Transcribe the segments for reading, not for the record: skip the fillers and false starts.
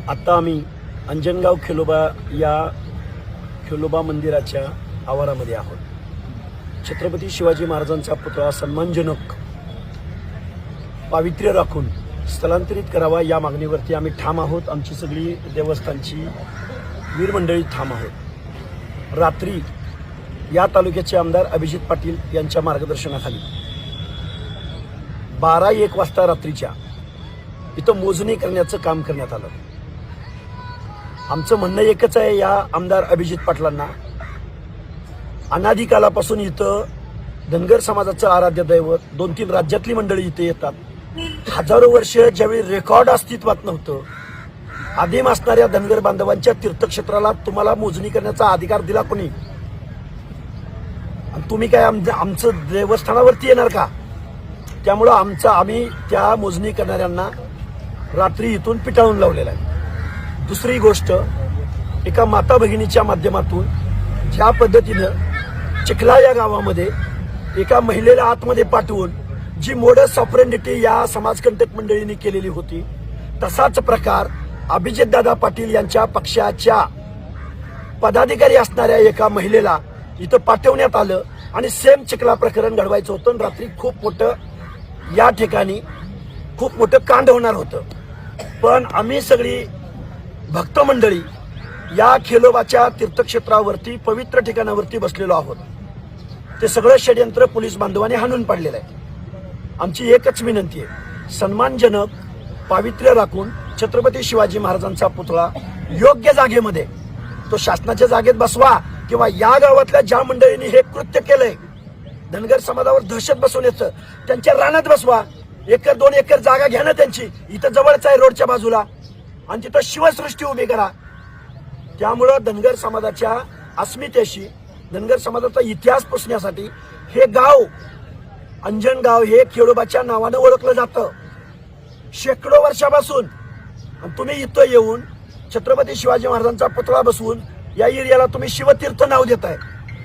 आता आम्ही अंजनगाव खेलोबा या खेलोबा मंदिराच्या आवारामध्ये आहोत। छत्रपती शिवाजी महाराजांचा पुतळा सन्मानजनक पावित्र्य राखून स्थलांतरित करावा या मागणीवरती आम्ही ठाम आहोत। आमची सगळी देवस्थानची वीर मंडळी ठाम आहोत। रात्री या तालुक्याचे आमदार अभिजित पाटील यांच्या मार्गदर्शनाखाली 12-1 वाजता रात्रीच्या इथं मोजणी करण्याचं काम करण्यात आलं। आमचं म्हणणं एकच आहे, या आमदार अभिजित पाटलांना अनादिकालापासून इथं धनगर समाजाचं आराध्य दैवत 2-3 राज्यातली मंडळी इथे येतात। हजारो वर्ष ज्यावेळी रेकॉर्ड अस्तित्वात नव्हतं, आदिम असणाऱ्या धनगर बांधवांच्या तीर्थक्षेत्राला तुम्हाला मोजणी करण्याचा अधिकार दिला कोणी? तुम्ही काय आमचं देवस्थानावरती येणार का? त्यामुळं आम्ही त्या मोजणी करणाऱ्यांना रात्री इथून पिटाळून लावलेला आहे। दुसरी गोष्ट, एका माता भगिनीच्या माध्यमातून ज्या पद्धतीनं चिखला या गावामध्ये एका महिलेला आतमध्ये पाठवून जी मोडस ऑपरेंडिटी या समाजकंटक मंडळींनी केलेली होती, तसाच प्रकार अभिजितदादा पाटील यांच्या पक्षाच्या पदाधिकारी असणाऱ्या एका महिलेला इथं पाठवण्यात आलं आणि सेम चिखला प्रकरण घडवायचं होतं। रात्री खूप मोठं कांड होणार होतं। पण आम्ही सगळी भक्त मंडळी या खेलोबाच्या तीर्थक्षेत्रावरती पवित्र ठिकाणावरती बसलेलो आहोत। ते सगळं षडयंत्र पोलीस बांधवांनी हाणून पाडलेलं आहे। आमची एकच विनंती आहे, सन्मानजनक पावित्र्य राखून छत्रपती शिवाजी महाराजांचा पुतळा योग्य जागेमध्ये, तो शासनाच्या जागेत बसवा किंवा या गावातल्या ज्या मंडळींनी हे कृत्य केलंय, धनगर समाजावर दहशत बसवण्याचं, त्यांच्या रानात बसवा। 1-2 एकर जागा घ्या ना त्यांची, इथं जवळच आहे रोडच्या बाजूला, आणि तिथं शिवसृष्टी उभी करा। त्यामुळं धनगर समाजाच्या अस्मितेशी, धनगर समाजाचा इतिहास पुसण्यासाठी हे गाव अंजनगाव हे खेडोबाच्या नावानं ओळखलं जातं शेकडो वर्षापासून। तुम्ही इथं येऊन छत्रपती शिवाजी महाराजांचा पुतळा बसवून या एरियाला तुम्ही शिवतीर्थ नाव देताय,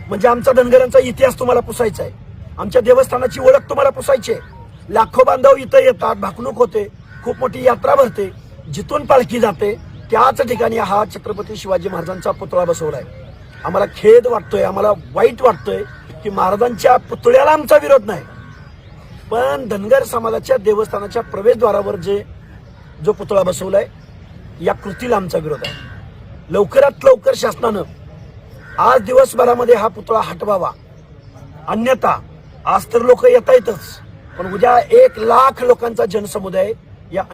म्हणजे आमचा धनगरांचा इतिहास तुम्हाला पुसायचा आहे, आमच्या देवस्थानाची ओळख तुम्हाला पुसायची आहे। लाखो बांधव इथं येतात, भाकणूक होते, खूप मोठी यात्रा भरते, जिथून पालखी जाते त्याच ठिकाणी हा छत्रपती शिवाजी महाराजांचा पुतळा बसवलाय। आम्हाला खेद वाटतोय, आम्हाला वाईट वाटतोय की महाराजांच्या पुतळ्याला आमचा विरोध नाही, पण धनगर समाजाच्या देवस्थानाच्या प्रवेशद्वारावर जो पुतळा बसवलाय या कृतीला आमचा विरोध आहे। लवकरात लवकर शासनानं आज दिवसभरामध्ये हा पुतळा हटवावा, अन्यथा आज तर लोक येत आहेतच, पण उद्या 1 लाख लोकांचा जनसमुदाय